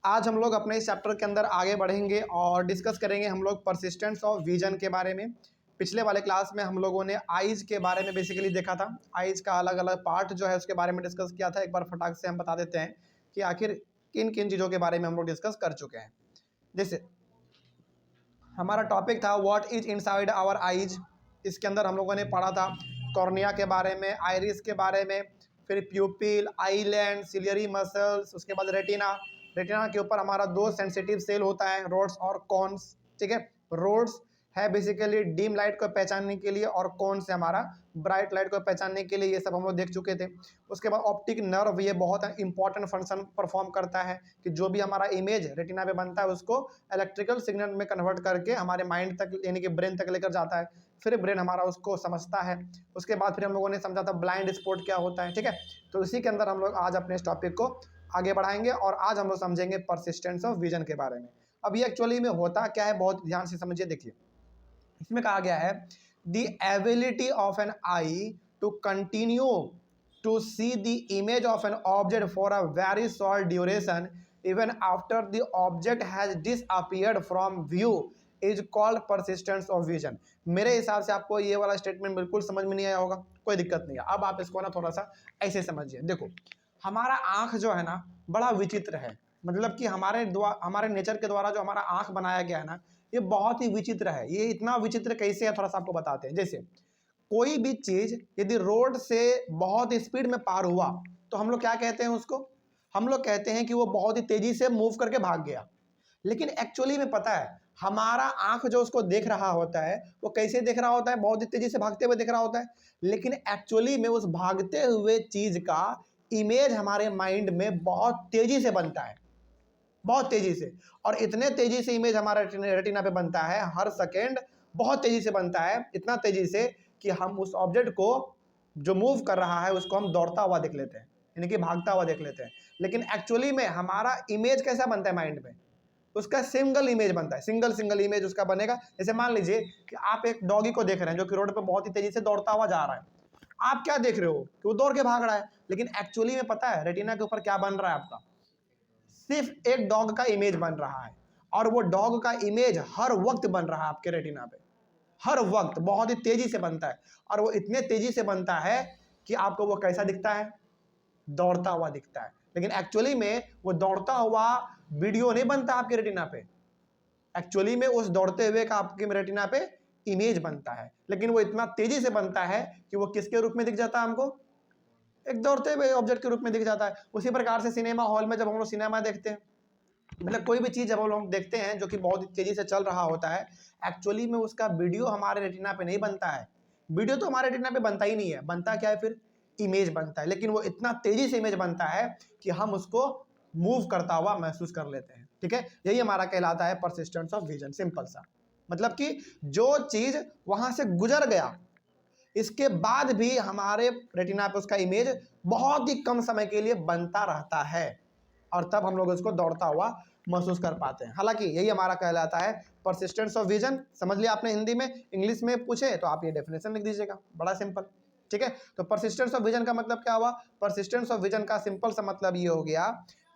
आज हम लोग अपने इस चैप्टर के अंदर आगे बढ़ेंगे और डिस्कस करेंगे हम लोग परसिस्टेंस ऑफ विजन के बारे में। पिछले वाले क्लास में हम लोगों ने आइज के बारे में बेसिकली देखा था। आइज का अलग अलग पार्ट जो है उसके बारे में डिस्कस किया था। एक बार फटाक से हम बता देते हैं कि आखिर किन किन चीज़ों के बारे में हम लोग डिस्कस कर चुके हैं। जैसे हमारा टॉपिक था what is inside our eyes. इसके अंदर हम लोगों ने पढ़ा था कॉर्निया के बारे में, आइरिस के बारे में, फिर प्यूपिल, आईलैंड, सिलियरी मसल्स, उसके बाद रेटिना। रेटिना के ऊपर हमारा दो सेंसिटिव सेल होता है, रोड्स और कॉन्स। ठीक है, रोड्स है बेसिकली डीम लाइट को पहचानने के लिए और कौन से हमारा ब्राइट लाइट को पहचानने के लिए। ये सब हम लोग देख चुके थे। उसके बाद ऑप्टिक नर्व, ये बहुत इंपॉर्टेंट फंक्शन परफॉर्म करता है कि जो भी हमारा इमेज रेटिना पे बनता है उसको इलेक्ट्रिकल सिग्नल में कन्वर्ट करके हमारे माइंड तक यानी कि ब्रेन तक लेकर जाता है। फिर ब्रेन हमारा उसको समझता है। उसके बाद फिर हम लोगों ने समझा था ब्लाइंड स्पॉट क्या होता है। ठीक है, तो इसी के अंदर हम लोग आज अपने इस टॉपिक को आगे बढ़ाएंगे और आज हम लोग समझेंगे परसिस्टेंस ऑफ विजन के बारे में। अब ये एक्चुअली में होता क्या है, बहुत ध्यान से समझिए। देखिए, इसमें कहा गया है the ability of an eye to continue to see the image of an object for a very short duration even after the object has disappeared from view is called persistence of vision. मेरे हिसाब से आपको ये वाला statement बिल्कुल समझ में नहीं आया होगा, कोई दिक्कत नहीं है। अब आप इसको ना थोड़ा सा ऐसे समझिए। देखो, हमारा आँख जो है ना बड़ा विचित्र है। मतलब कि हमारे नेचर के द्वारा जो हमारा आँख बनाया गया है ना, ये बहुत ही विचित्र है। ये इतना विचित्र कैसे है, थोड़ा सा आपको बताते हैं। जैसे कोई भी चीज यदि रोड से बहुत स्पीड में पार हुआ तो हम लोग क्या कहते हैं उसको? हम लोग कहते हैं कि वो बहुत ही तेजी से मूव करके भाग गया। लेकिन एक्चुअली में पता है, हमारा आंख जो उसको देख रहा होता है वो कैसे देख रहा होता है? बहुत ही तेजी से भागते हुए देख रहा होता है। लेकिन एक्चुअली में उस भागते हुए चीज का इमेज हमारे माइंड में बहुत तेजी से बनता है, बहुत तेजी से। और इतने तेजी से इमेज हमारा रेटिना पे बनता है, हर सेकेंड बहुत तेजी से बनता है, इतना तेजी से कि हम उस ऑब्जेक्ट को जो मूव कर रहा है उसको हम दौड़ता हुआ देख लेते हैं, यानी कि भागता हुआ देख लेते हैं। लेकिन एक्चुअली में हमारा इमेज कैसा बनता है माइंड में? उसका सिंगल इमेज बनता है, सिंगल इमेज उसका बनेगा। जैसे मान लीजिए कि आप एक डॉगी को देख रहे हैं जो कि रोड पे बहुत ही तेजी से दौड़ता हुआ जा रहा है। आप क्या देख रहे हो कि वो दौड़ के भाग रहा है, लेकिन एक्चुअली में पता है रेटिना के ऊपर क्या बन रहा है? आपका सिर्फ एक डॉग का इमेज बन रहा है, और वो डॉग का इमेज हर वक्त बन रहा है आपके रेटिना पे, हर वक्त बहुत ही तेजी से बनता है। और वो इतने तेजी से बनता है कि आपको वो कैसा दिखता है? दौड़ता हुआ दिखता है। लेकिन एक्चुअली में वो दौड़ता हुआ वीडियो नहीं बनता आपके रेटिना पे। एक्चुअली में उस दौड़ते हुए का आपके रेटिना पे इमेज बनता है, लेकिन वो इतना तेजी से बनता है कि वो किसके रूप में दिख जाता है हमको? एक दौड़ते हुए ऑब्जेक्ट के रूप में दिख जाता है। उसी प्रकार से सिनेमा हॉल में जब हम लोग सिनेमा देखते हैं, मतलब कोई भी चीज़ जब हम लोग देखते हैं जो कि बहुत तेजी से चल रहा होता है, एक्चुअली में उसका वीडियो हमारे रेटिना पे नहीं बनता है। वीडियो तो हमारे रेटिना पे बनता ही नहीं है, बनता क्या है फिर? इमेज बनता है। लेकिन वो इतना तेजी से इमेज बनता है कि हम उसको मूव करता हुआ महसूस कर लेते हैं। ठीक है, यही हमारा कहलाता है परसिस्टेंस ऑफ विजन। सिंपल सा मतलब कि जो चीज़ वहां से गुजर गया, इसके बाद भी हमारे रेटिना पे उसका इमेज बहुत ही कम समय के लिए बनता रहता है, और तब हम लोग उसको दौड़ता हुआ महसूस कर पाते हैं। हालांकि यही हमारा कहलाता है परसिस्टेंस ऑफ विजन। समझ लिया आपने हिंदी में? इंग्लिश में पूछे तो आप ये डेफिनेशन लिख दीजिएगा, बड़ा सिंपल। ठीक है, तो परसिस्टेंस ऑफ विजन का मतलब क्या हुआ? परसिस्टेंस ऑफ विजन का सिंपल सा मतलब ये हो गया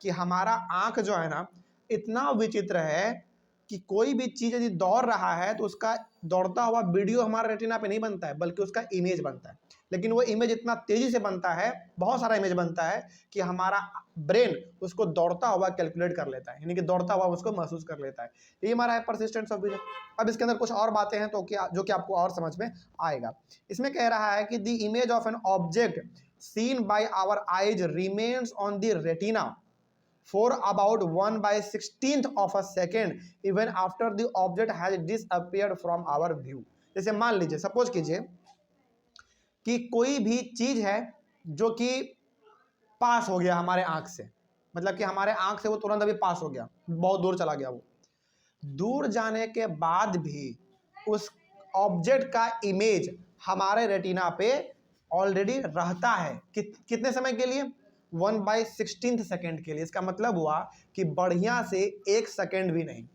कि हमारा आंख जो है ना इतना विचित्र है कि कोई भी चीज़ यदि दौड़ रहा है तो उसका दौड़ता हुआ वीडियो हमारे रेटिना पे नहीं बनता है, बल्कि उसका इमेज बनता है। लेकिन वो इमेज इतना तेजी से बनता है, बहुत सारा इमेज बनता है कि हमारा ब्रेन उसको दौड़ता हुआ कैलकुलेट कर लेता है, यानी कि दौड़ता हुआ उसको महसूस कर लेता है। ये हमारा है परसिस्टेंस ऑफ विजन। अब इसके अंदर कुछ और बातें हैं तो क्या जो कि आपको और समझ में आएगा। इसमें कह रहा है कि the image of an object seen by our eyes remains on the retina for about 1/16 of a second even after the object has disappeared from our view। जैसे मान लीजिए, सपोज कीजिए कि कोई भी चीज है जो कि पास हो गया हमारे आंख से, मतलब कि हमारे आंख से वो तुरंत अभी पास हो गया, बहुत दूर चला गया। वो दूर जाने के बाद भी उस ऑब्जेक्ट का इमेज हमारे रेटिना पे ऑलरेडी रहता है। कितने समय के लिए? 1/16 सेकेंड के लिए। इसका मतलब हुआ कि बढ़िया से 1 सेकेंड भी नहीं।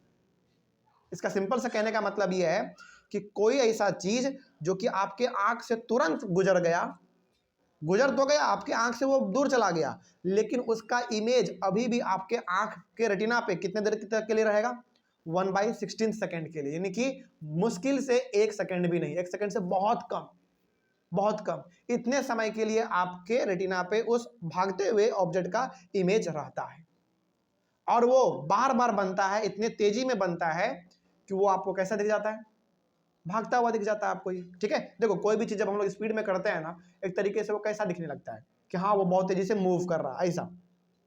इसका सिंपल सा कहने का मतलब यह है कि कोई ऐसा चीज जो कि आपके आंख से तुरंत गुजर गया, गुजर तो गया, आपके आंख से वो दूर चला गया, लेकिन उसका इमेज अभी भी आपके आंख के रेटिना पे कितने देर तक के लिए रहेगा, 1/16 सेकेंड के लिए, यानी कि मुश्किल से 1 सेकेंड भी नहीं, 1 सेकेंड से बहुत कम, बहुत कम, इतने समय के लिए आपके रेटिना पे उस भागते हुए ऑब्जेक्ट का इमेज रहता है। और वो बार बार बनता है, इतने तेजी में बनता है कि वो आपको कैसा दिख जाता है, भागता हुआ दिख जाता है आपको ये। ठीक है, देखो कोई भी चीज जब हम लोग स्पीड में करते हैं ना, एक तरीके से वो कैसा दिखने लगता है कि हाँ वो बहुत तेजी से मूव कर रहा है, ऐसा।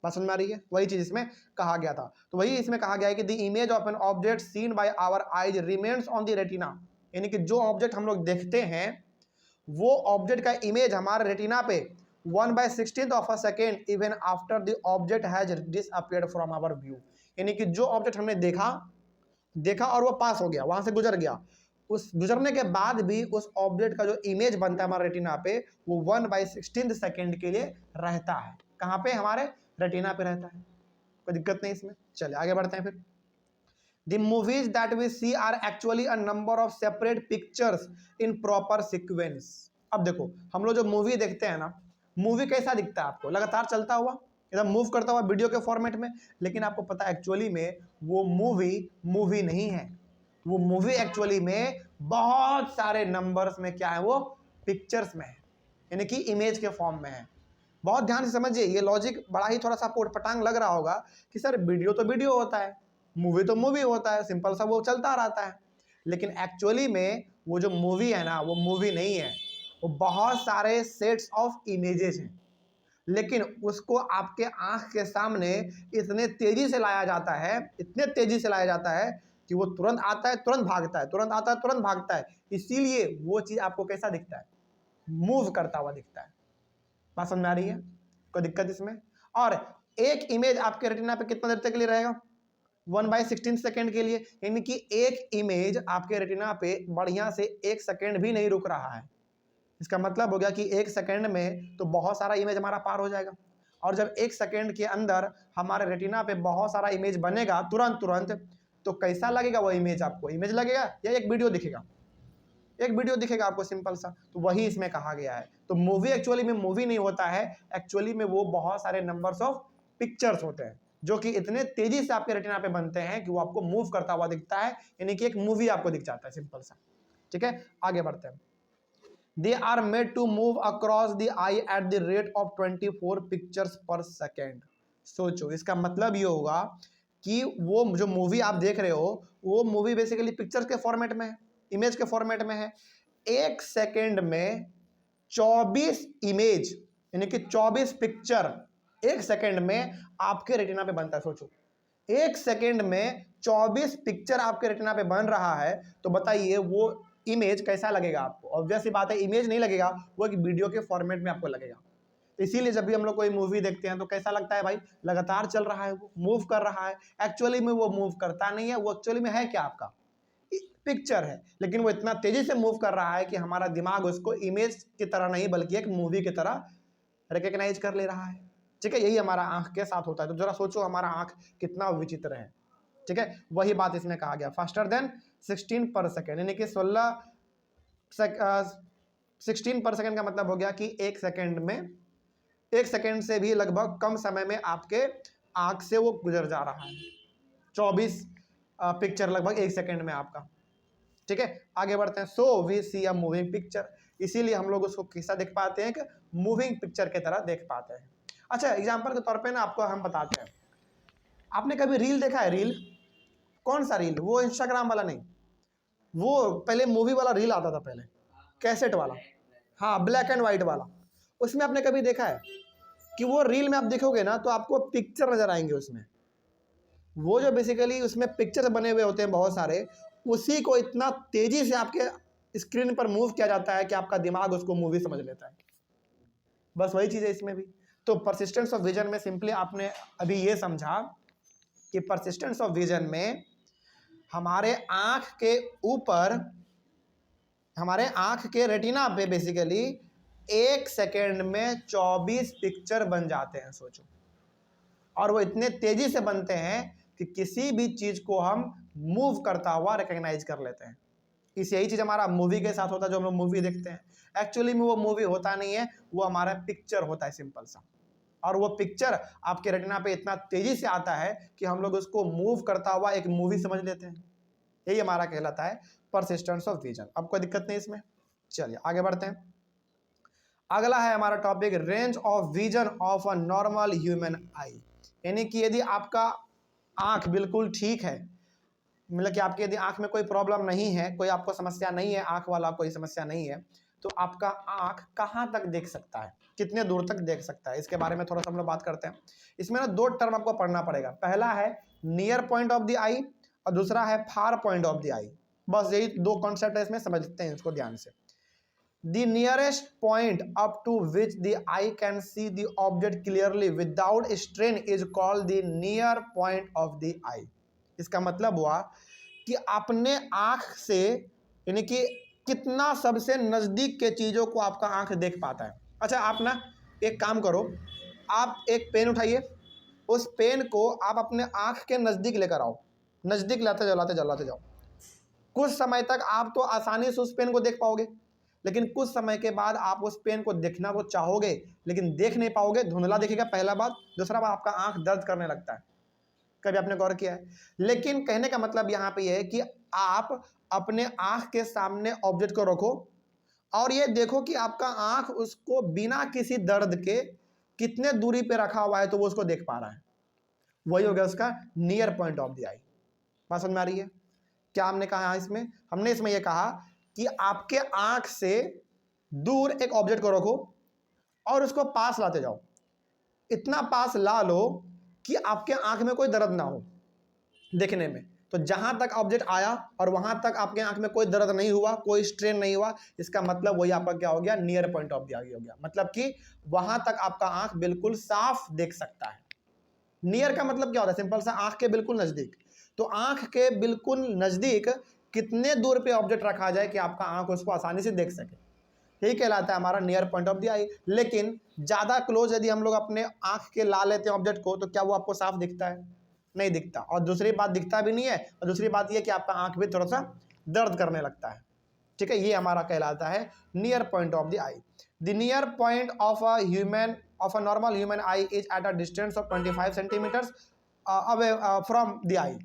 बात समझ में आ रही है? वही चीज इसमें कहा गया था। तो वही इसमें कहा गया है कि the image of an object seen by our eyes remains on the retina, यानी कि जो ऑब्जेक्ट हम लोग देखते हैं वो ऑब्जेक्ट का इमेज हमारे रेटिना पे 1/16 of a second even after the object has disappeared from our view, यानी कि जो ऑब्जेक्ट हमने देखा और वो पास हो गया, वहां से गुजर गया, उस गुजरने के बाद भी उस ऑब्जेक्ट का जो इमेज बनता है हमारे रेटिना पे वो 1/16 सेकेंड के लिए रहता है। कहाँ पे? हमारे रेटिना पे रहता है, कोई दिक्कत नहीं इसमें। चलिए आगे बढ़ते हैं फिर। The movies that we see are actually a number of separate pictures in proper sequence। अब देखो हम लोग जो मूवी देखते हैं ना, मूवी कैसा दिखता है आपको? लगातार चलता हुआ, एकदम मूव करता हुआ वीडियो के फॉर्मेट में, लेकिन आपको पता है एक्चुअली में वो मूवी नहीं है, वो मूवी एक्चुअली में बहुत सारे नंबर्स में क्या है, वो पिक्चर्स में है, यानी कि इमेज के फॉर्म में है। बहुत ध्यान से समझिए, ये लॉजिक बड़ा ही थोड़ा सा पोटपटांग लग रहा होगा कि सर वीडियो तो वीडियो होता है, मूवी तो मूवी होता है, सिंपल सा वो चलता रहता है, लेकिन एक्चुअली में वो जो मूवी है ना, वो मूवी नहीं है, वो बहुत सारे सेट्स ऑफ इमेजेस हैं, लेकिन उसको आपके आंख के सामने इतने तेजी से लाया जाता है, इतने तेजी से लाया जाता है कि वो तुरंत आता है तुरंत भागता है, तुरंत आता है तुरंत भागता है, इसीलिए वो चीज आपको कैसा दिखता है, मूव करता हुआ दिखता है। बात समझ में आ रही है? कोई दिक्कत इसमें? और एक इमेज आपके रेटिना पे कितना देर तक के लिए रहेगा, 1/16 सेकेंड के लिए, यानी कि एक इमेज आपके रेटिना पे बढ़िया से 1 सेकेंड भी नहीं रुक रहा है। इसका मतलब हो गया कि 1 सेकेंड में तो बहुत सारा इमेज हमारा पार हो जाएगा, और जब 1 सेकेंड के अंदर हमारे रेटिना पे बहुत सारा इमेज बनेगा तुरंत तुरंत, तो कैसा लगेगा वो इमेज? आपको इमेज लगेगा या एक वीडियो दिखेगा? एक वीडियो दिखेगा आपको, सिंपल सा। तो वही इसमें कहा गया है। तो मूवी एक्चुअली में मूवी नहीं होता है, एक्चुअली में वो बहुत सारे नंबर्स ऑफ पिक्चर्स होते हैं जो कि इतने तेजी से आपके रेटिना पे बनते हैं कि वो आपको मूव करता हुआ दिखता है, यानी कि एक मूवी आपको दिख जाता है, सिंपल सा। ठीक है, आगे बढ़ते हैं। They are made to move across the eye at the rate of 24 pictures per second. सोचो, इसका मतलब ये होगा कि वो जो मूवी आप देख रहे हो वो मूवी बेसिकली पिक्चर्स के फॉर्मेट में है, इमेज के फॉर्मेट में है। 1 सेकेंड में 24 इमेज, यानी कि 24 पिक्चर 1 सेकेंड में आपके रेटिना पे बनता है। सोचो, 1 सेकेंड में 24 पिक्चर आपके रेटिना पे बन रहा है, तो बताइए वो इमेज कैसा लगेगा आपको? ऑब्वियस सी बात है, इमेज नहीं लगेगा, वो एक वीडियो के फॉर्मेट में आपको लगेगा। तो इसीलिए जब भी हम लोग कोई मूवी देखते हैं तो कैसा लगता है भाई, लगातार चल रहा है, वो मूव कर रहा है। एक्चुअली में वो मूव करता नहीं है, वो एक्चुअली में है क्या, आपका पिक्चर है, लेकिन वो इतना तेजी से मूव कर रहा है कि हमारा दिमाग उसको इमेज की तरह नहीं बल्कि एक मूवी की तरह रिकॉग्नाइज कर ले रहा है। ठीक है, यही हमारा आंख के साथ होता है। तो जरा सोचो हमारा आंख कितना विचित्र है। ठीक है, वही बात इसमें कहा गया, फास्टर देन 16 पर सेकेंड, यानी कि 16 पर सेकेंड का मतलब हो गया कि 1 सेकेंड से भी लगभग कम समय में आपके आंख से वो गुजर जा रहा है। 24 पिक्चर लगभग 1 सेकेंड में आपका। ठीक है, आगे बढ़ते हैं। So we see a moving picture, इसीलिए हम लोग उसको कैसा देख पाते हैं, कि मूविंग पिक्चर की तरह देख पाते हैं। अच्छा, एग्जांपल के तौर पे ना आपको हम बताते हैं, आपने कभी रील देखा है? रील, कौन सा रील? वो इंस्टाग्राम वाला नहीं, वो पहले मूवी वाला रील आता था, पहले कैसेट वाला, हाँ ब्लैक एंड व्हाइट वाला। उसमें आपने कभी देखा है कि वो रील में आप देखोगे ना तो आपको पिक्चर नजर आएंगे उसमें, वो जो बेसिकली उसमें पिक्चर बने हुए होते हैं बहुत सारे, उसी को इतना तेजी से आपके स्क्रीन पर मूव किया जाता है कि आपका दिमाग उसको मूवी समझ लेता है। बस वही चीज़ है इसमें भी। तो परसिस्टेंस ऑफ विजन में सिंपली आपने अभी ये समझा कि परसिस्टेंस ऑफ विजन में हमारे आँख के ऊपर, हमारे आँख के रेटिना पे बेसिकली 1 सेकेंड में 24 पिक्चर बन जाते हैं। सोचो, और वो इतने तेजी से बनते हैं कि किसी भी चीज़ को हम मूव करता हुआ रिकॉग्नाइज कर लेते हैं। इस यही चीज़ हमारा मूवी के साथ होता है, जो हम लोग मूवी देखते हैं, एक्चुअली में वो मूवी होता नहीं है, वो हमारा पिक्चर होता है सिंपल सा। और वो पिक्चर आपके रेटिना पे इतना तेजी से आता है कि हम लोग उसको मूव करता हुआ एक मूवी समझ लेते हैं। यही हमारा कहलाता है परसिस्टेंस ऑफ विजन। अब कोई दिक्कत नहीं इसमें, चलिए आगे बढ़ते हैं। अगला है हमारा topic range of vision of a normal human आई। यानी कि यदि आपका आंख बिल्कुल ठीक है, मतलब कि आपकी यदि आंख में कोई प्रॉब्लम नहीं है, कोई आपको समस्या नहीं है, आंख वाला कोई समस्या नहीं है, तो आपका आंख कहाँ तक देख सकता है, कितने दूर तक देख सकता है, इसके बारे में थोड़ा सा हम लोग बात करते हैं। इसमें ना दो टर्म आपको पढ़ना पड़ेगा। पहला है नियर पॉइंट ऑफ द आई और दूसरा है फार पॉइंट ऑफ द आई। बस यही दो कॉन्सेप्ट है, इसमें समझते हैं इसको ध्यान से। The nearest point up to which the eye can see the object clearly without strain is called the near point of the eye। इसका मतलब हुआ कि अपने आंख से, यानी कि कितना सबसे नज़दीक के चीज़ों को आपका आंख देख पाता है। अच्छा, आप ना एक काम करो, आप एक पेन उठाइए, उस पेन को आप अपने आंख के नज़दीक लेकर आओ, नज़दीक लाते जाओ, लाते जाओ, लाते जाओ। कुछ समय तक आप तो आसानी से उस पेन को देख पाओगे, लेकिन कुछ समय के बाद आप उस पेन को देखना तो चाहोगे, लेकिन देख नहीं पाओगे, धुंधला दिखेगा, पहला बात। दूसरा बात, आपका आंख दर्द करने लगता है। कभी आपने गौर किया है? लेकिन कहने का मतलब यहाँ पे यह है कि आप अपने आंख के सामने ऑब्जेक्ट को रखो और ये देखो कि आपका आंख उसको बिना किसी दर्द के कितने दूरी पे रखा हुआ है, तो वो उसको देख पा रहा है। वही हो गया उसका नियर पॉइंट ऑफ द आई। बात समझ में आ रही है? क्या हमने कहा इसमें? हमने इसमें यह कहा कि आपके आंख से दूर एक ऑब्जेक्ट को रखो और उसको पास लाते जाओ, इतना पास ला लो कि आपके आंख में कोई दर्द ना हो देखने में। तो जहां तक ऑब्जेक्ट आया और वहां तक आपके आंख में कोई दर्द नहीं हुआ, कोई स्ट्रेन नहीं हुआ, इसका मतलब वही आपका क्या हो गया, नियर पॉइंट ऑफ द आई हो गया। मतलब कि वहां तक आपका आंख बिल्कुल साफ देख सकता है। नियर का मतलब क्या होता है? सिंपल सा, आंख के बिल्कुल नजदीक। तो आंख के बिल्कुल नजदीक कितने दूर पे ऑब्जेक्ट रखा जाए कि आपका आंख उसको आसानी से देख सके, यही कहलाता है हमारा नियर पॉइंट ऑफ द आई। लेकिन ज्यादा क्लोज यदि हम लोग अपने आंख के ला लेते हैं ऑब्जेक्ट को, तो क्या वो आपको साफ दिखता है? नहीं दिखता। और दूसरी बात, दिखता भी नहीं है, और दूसरी बात यह कि आपका आंख भी थोड़ा सा दर्द करने लगता है। ठीक है, ये हमारा कहलाता है near point of the eye. The near point of a normal human eye is at a distance of 25 centimetres away from the eye.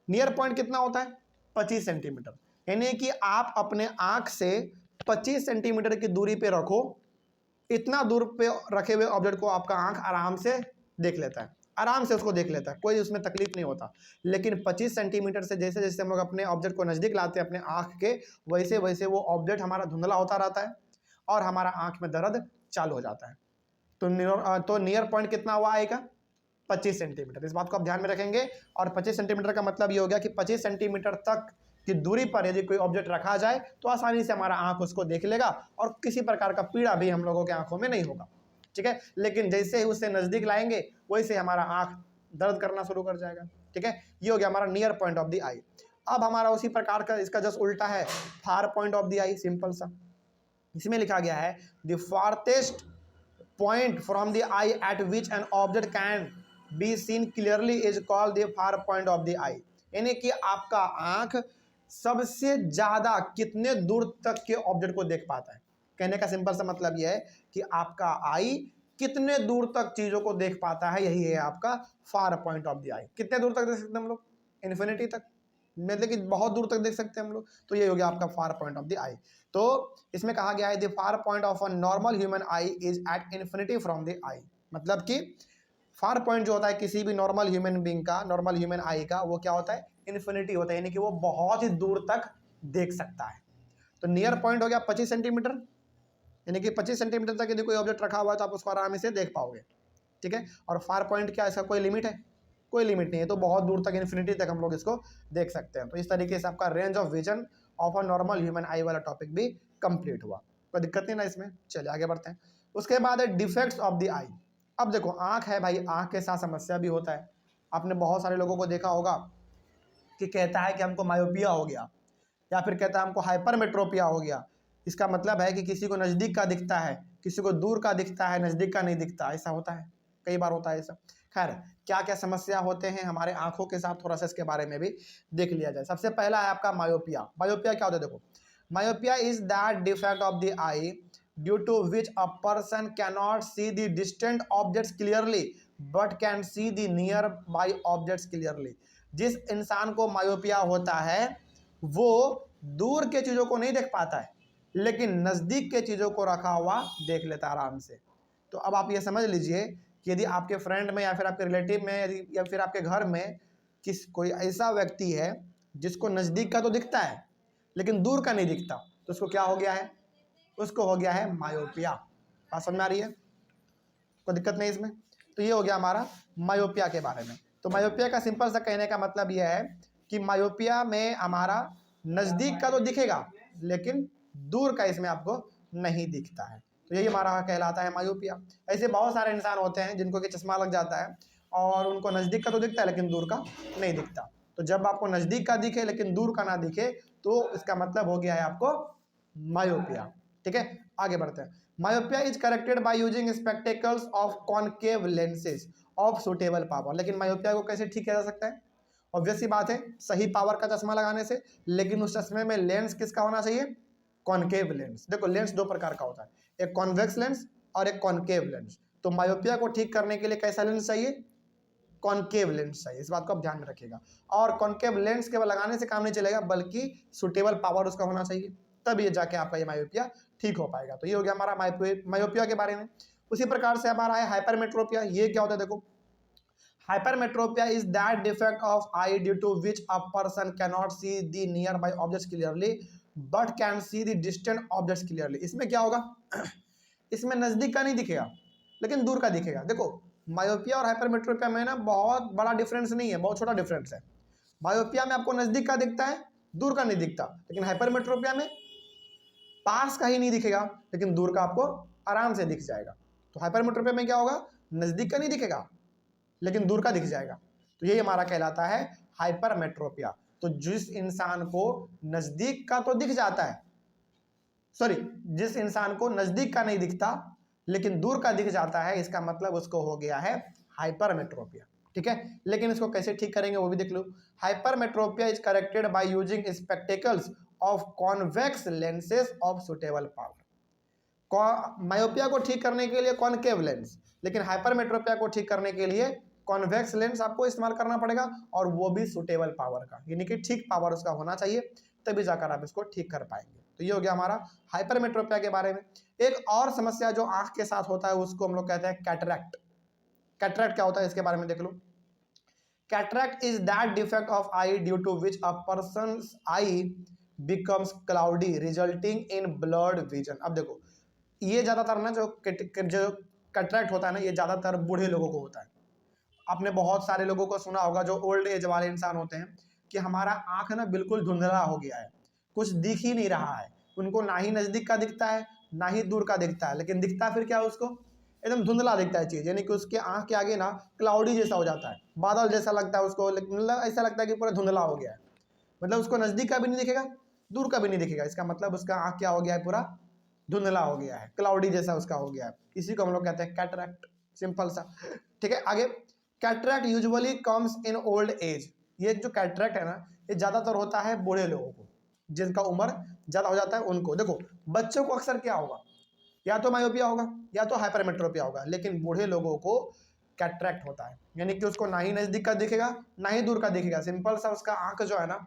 Near point कितना होता है? 25 सेंटीमीटर। यानी कि आप अपने आंख से 25 सेंटीमीटर की दूरी पे रखो, इतना दूर पे रखे हुए ऑब्जेक्ट को आपका आंख आराम से देख लेता है, आराम से उसको देख लेता है, कोई उसमें तकलीफ नहीं होता। लेकिन 25 सेंटीमीटर से जैसे जैसे हम लोग अपने ऑब्जेक्ट को नज़दीक लाते हैं अपने आंख के, वैसे वैसे वो ऑब्जेक्ट हमारा धुंधला होता रहता है और हमारा आंख में दर्द चालू हो जाता है। तो नियर पॉइंट कितना हुआ आएगा? 25 सेंटीमीटर। इस बात को आप ध्यान में रखेंगे। और 25 सेंटीमीटर का मतलब ये हो गया कि 25 सेंटीमीटर तक की दूरी पर यदि कोई ऑब्जेक्ट रखा जाए तो आसानी से हमारा आंख उसको देख लेगा और किसी प्रकार का पीड़ा भी हम लोगों के आंखों में नहीं होगा। ठीक है, लेकिन जैसे ही उससे नज़दीक लाएंगे वैसे हमारा आंख दर्द करना शुरू कर जाएगा। ठीक है, ये हो गया हमारा near point of the eye. अब हमारा उसी प्रकार का इसका जस्ट उल्टा है, far point of the eye. Simple सा, इसमें लिखा गया है the farthest point from the eye at which an object can be seen clearly is called the far point of the eye. यानी कि आपका आंख सबसे ज्यादा कितने दूर तक के ऑब्जेक्ट को देख पाता है। कहने का सिंपल सा मतलब यह है कि आपका आई कितने दूर तक चीजों को देख पाता है, यही है आपका फार पॉइंट ऑफ द आई। कितने दूर तक देख सकते हैं हम लोग? इन्फिनिटी तक, मतलब कि बहुत दूर तक देख सकते हैं हम लोग। तो ये हो गया आपका far point of the eye. तो इसमें कहा गया है the far point of a normal human eye is at infinity from the eye. मतलब कि फार पॉइंट जो होता है किसी भी नॉर्मल ह्यूमन बीइंग का, नॉर्मल ह्यूमन आई का, वो क्या होता है? इन्फिनिटी होता है, यानी कि वो बहुत ही दूर तक देख सकता है। तो नियर पॉइंट हो गया 25 सेंटीमीटर, यानी कि 25 सेंटीमीटर तक यदि कोई ऑब्जेक्ट रखा हुआ है तो आप उसको आराम से देख पाओगे। ठीक है, और फार पॉइंट क्या, इसका कोई लिमिट है? कोई लिमिट नहीं है, तो बहुत दूर तक, इन्फिनिटी तक हम लोग इसको देख सकते हैं। तो इस तरीके से आपका range of vision of a normal human आई वाला टॉपिक भी कंप्लीट हुआ। कोई दिक्कत नहीं ना इसमें। चलिए आगे बढ़ते हैं। उसके बाद है डिफेक्ट्स ऑफ द आई। अब देखो, आंख है भाई, आंख के साथ समस्या भी होता है। आपने बहुत सारे लोगों को देखा होगा कि कहता है कि हमको मायोपिया हो गया, या फिर कहता है हमको हाइपरमेट्रोपिया हो गया। इसका मतलब है कि किसी को नज़दीक का दिखता है, किसी को दूर का दिखता है, नज़दीक का नहीं दिखता। ऐसा होता है, कई बार होता है ऐसा। खैर, क्या क्या समस्या होते हैं हमारे आंखों के साथ, थोड़ा सा इसके बारे में भी देख लिया जाए। सबसे पहला है आपका मायोपिया। मायोपिया क्या होता है? देखो, myopia is that defect of the eye due to which a person cannot see the distant objects clearly but can see the nearby objects clearly. जिस इंसान को मायोपिया होता है वो दूर के चीज़ों को नहीं देख पाता है, लेकिन नज़दीक के चीज़ों को रखा हुआ देख लेता है आराम से। तो अब आप ये समझ लीजिए कि यदि आपके फ्रेंड में या फिर आपके रिलेटिव में या फिर आपके घर में कोई ऐसा व्यक्ति है जिसको नज़दीक का तो दिखता है लेकिन दूर का नहीं दिखता, तो उसको क्या हो गया है? उसको हो गया है मायोपिया। बात समझ में आ रही है? कोई दिक्कत नहीं इसमें। तो ये हो गया हमारा मायोपिया के बारे में। तो मायोपिया का सिंपल सा कहने का मतलब यह है कि मायोपिया में हमारा नज़दीक का तो दिखेगा लेकिन दूर का इसमें आपको नहीं दिखता है। तो यही हमारा कहलाता है मायोपिया। ऐसे बहुत सारे इंसान होते हैं जिनको कि चश्मा लग जाता है और उनको नज़दीक का तो दिखता है लेकिन दूर का नहीं दिखता। तो जब आपको नज़दीक का दिखे लेकिन दूर का ना दिखे तो इसका मतलब हो गया है आपको मायोपिया। ठीक है, आगे बढ़ते हैं। Myopia is corrected by using spectacles of concave lenses of suitable power. लेकिन मायोपिया को कैसे ठीक किया जा सकता है? ऑब्वियस सी बात है, सही पावर का चश्मा लगाने से। लेकिन उस चश्मे में लेंस किसका होना चाहिए? Concave lens. देखो, लेंस दो प्रकार का होता है, एक कॉन्वेक्स लेंस और एक कॉनकेव लेंस। तो मायोपिया को ठीक करने के लिए कैसा लेंस चाहिए? कॉनकेव लेंस चाहिए। इस बात को आप ध्यान में रखिएगा। और कॉनकेव लेंस केवल लगाने से काम नहीं चलेगा बल्कि सुटेबल पावर उसका होना चाहिए, तब ये जाके आपका ये मायोपिया ठीक हो पाएगा। तो ये हो गया हमारा मायोपिया के बारे में। उसी प्रकार से हमारा है हाइपरमेट्रोपिया। ये क्या होता है? देखो, hypermetropia is that defect of eye due to which a person cannot see the nearby objects clearly but can see the distant objects clearly। इसमें क्या होगा? इसमें नजदीक का नहीं दिखेगा लेकिन दूर का दिखेगा। देखो, मायोपिया और हाइपरमेट्रोपिया में ना बहुत बड़ा डिफरेंस नहीं है, बहुत छोटा डिफरेंस है। मायोपिया में आपको नजदीक का दिखता है, दूर का नहीं दिखता। लेकिन हाइपरमेट्रोपिया में पास का ही नहीं दिखेगा लेकिन दूर का आपको आराम से दिख जाएगा। तो हाइपरमेट्रोपिया में क्या होगा? नजदीक का नहीं दिखेगा लेकिन दूर का दिख जाएगा। तो यही हमारा कहलाता है हाइपरमेट्रोपिया। तो जिस इंसान को नजदीक का तो दिख जाता है, सॉरी, जिस इंसान को नजदीक का नहीं दिखता लेकिन दूर का दिख जाता है, इसका मतलब उसको हो गया है हाइपरमेट्रोपिया। ठीक है, लेकिन इसको कैसे ठीक करेंगे वो भी देख लो। Hypermetropia is corrected by using spectacles of convex lenses of suitable power. Myopia को ठीक करने के लिए कॉनकेव लेंस, लेकिन हाइपरमेट्रोपिया को ठीक करने के लिए कॉन्वेक्स लेंस आपको इस्तेमाल करना पड़ेगा और वो भी सुटेबल पावर का, यानी कि ठीक पावर उसका होना चाहिए, तभी जाकर आप इसको ठीक कर पाएंगे। तो ये हो गया हमारा हाइपरमेट्रोपिया के बारे में। एक और समस्या जो आंख के साथ होता है उसको हम लोग कहते हैं कैटरैक्ट। कैटरैक्ट क्या होता है इसके बारे में देख लो। Cataract is that defect of eye due to which a person's eye becomes cloudy resulting in blurred vision. अब देखो, ये ज़्यादातर ना जो कैटरैक्ट होता है ना, ये ज़्यादातर बूढ़े लोगों को होता है। आपने बहुत सारे लोगों को सुना होगा जो ओल्ड एज वाले इंसान होते हैं कि हमारा आँख ना बिल्कुल धुंधला हो गया है, कुछ दिख ही नहीं रहा है। उनको ना ही नज़दीक का दिखता है ना ही दूर का दिखता है, लेकिन दिखता फिर क्या उसको? एकदम धुंधला दिखता है चीज़, यानी कि उसके आँख के आगे ना क्लाउडी जैसा हो जाता है, बादल जैसा लगता है उसको, मतलब ऐसा लगता है कि पूरा धुंधला हो गया है। मतलब उसको नज़दीक का भी नहीं दिखेगा, दूर का भी नहीं दिखेगा। इसका मतलब उसका आँख क्या हो गया है? पूरा धुंधला हो गया है, क्लाउडी जैसा उसका हो गया है। इसी को हम लोग कहते हैं कैटरैक्ट, सिंपल सा। ठीक है, आगे। Cataract usually comes in old age. ये जो कैटरैक्ट है ना, ये ज़्यादातर होता है बूढ़े लोगों को, जिनका उम्र ज़्यादा हो जाता है उनको। देखो, बच्चों को अक्सर क्या होगा? या तो मायोपिया होगा या तो हाइपरमेट्रोपिया होगा, लेकिन बूढ़े लोगों को कैटरैक्ट होता है, यानी कि उसको ना ही नज़दीक का दिखेगा ना ही दूर का दिखेगा। सिंपल सा उसका आँख जो है ना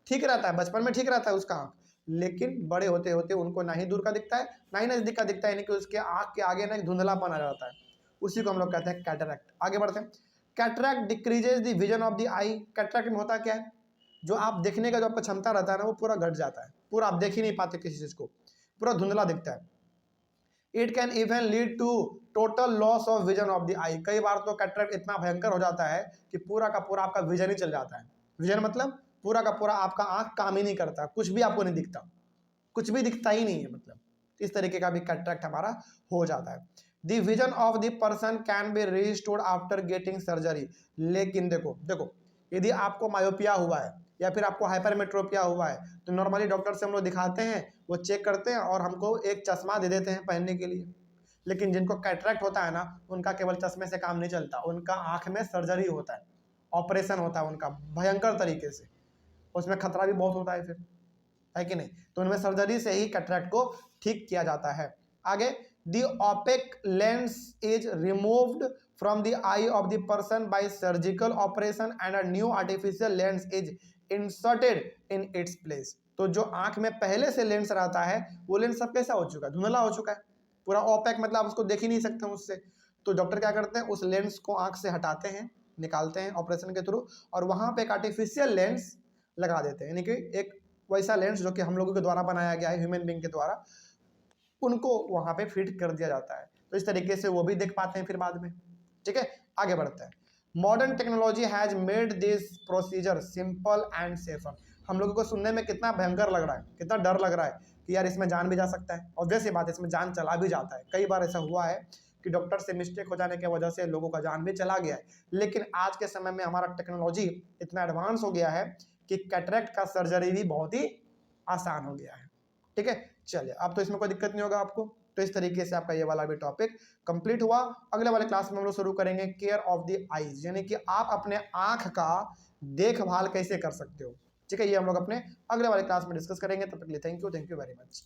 ठीक रहता है, बचपन में ठीक रहता है उसका आँख, लेकिन बड़े होते होते उनको ना ही दूर का दिखता है ना ही नज़दीक का दिखता है, यानी कि उसके आँख के आगे ना एक धुंधलापन आ जाता है। उसी को हम लोग कहते हैं कैटरैक्ट। आगे बढ़ते हैं। Cataract decreases the vision of the I. Cataract में होता क्या है? जो आप देखने का जो आपका क्षमता रहता है ना, वो पूरा घट जाता है, पूरा आप देख ही नहीं पाते किसी चीज़ को, पूरा धुंधला दिखता है। It can even lead to total loss of vision of the eye. कई बार तो कैटरैक्ट इतना भयंकर हो जाता है कि पूरा का पूरा आपका विजन ही चल जाता है। विजन मतलब पूरा का पूरा आपका आँख काम ही नहीं करता, कुछ भी आपको नहीं दिखता, कुछ भी दिखता ही नहीं है। मतलब इस तरीके का भी कैटरैक्ट हमारा हो जाता है। The vision of the person can be restored after getting surgery. लेकिन देखो यदि आपको मायोपिया हुआ है या फिर आपको हाइपरमेट्रोपिया हुआ है तो नॉर्मली डॉक्टर से हम लोग दिखाते हैं, वो चेक करते हैं और हमको एक चश्मा दे देते हैं पहनने के लिए। लेकिन जिनको कैटरेक्ट होता है ना, उनका केवल चश्मे से काम नहीं चलता, उनका आँख में सर्जरी होता है, ऑपरेशन होता है उनका भयंकर तरीके से, उसमें खतरा भी बहुत होता है फिर, है कि नहीं। तो उनमें सर्जरी से ही कैटरेक्ट को ठीक किया जाता है। आगे, the OPEC lens is removed from the I of the person by surgical operation and a new artificial lens is inserted in its place. तो जो आंख में पहले से लेंस रहता है वो लेंस सब कैसा हो चुका है, धुंधला हो चुका है, पूरा ओपेक, मतलब आप उसको देख ही नहीं सकते हैं उससे। तो डॉक्टर क्या करते हैं, उस लेंस को आंख से हटाते हैं, निकालते हैं ऑपरेशन के थ्रू, और वहां पे एक आर्टिफिशियल लेंस लगा देते हैं, यानी कि एक वैसा लेंस जो कि हम लोगों के द्वारा बनाया गया है, ह्यूमन बीइंग के द्वारा, उनको वहां पे फिट कर दिया जाता है। तो इस तरीके से वो भी देख पाते हैं फिर बाद में। ठीक है, आगे बढ़ते हैं। Modern technology has made this procedure simple and safer. हम लोगों को सुनने में कितना भयंकर लग रहा है, कितना डर लग रहा है कि यार इसमें जान भी जा सकता है, और जैसी बात है इसमें जान चला भी जाता है। कई बार ऐसा हुआ है कि डॉक्टर से मिस्टेक हो जाने की वजह से लोगों का जान भी चला गया है। लेकिन आज के समय में हमारा टेक्नोलॉजी इतना एडवांस हो गया है कि कैटरेक्ट का सर्जरी भी बहुत ही आसान हो गया है। ठीक है, चलिए अब तो इसमें कोई दिक्कत नहीं होगा आपको। तो इस तरीके से आपका ये वाला भी टॉपिक कंप्लीट हुआ। अगले वाले क्लास में हम लोग शुरू करेंगे केयर ऑफ द आईज, यानी कि आप अपने आंख का देखभाल कैसे कर सकते हो। ठीक है, ये हम लोग अपने अगले वाले क्लास में डिस्कस करेंगे। तब तक के लिए थैंक यू वेरी मच।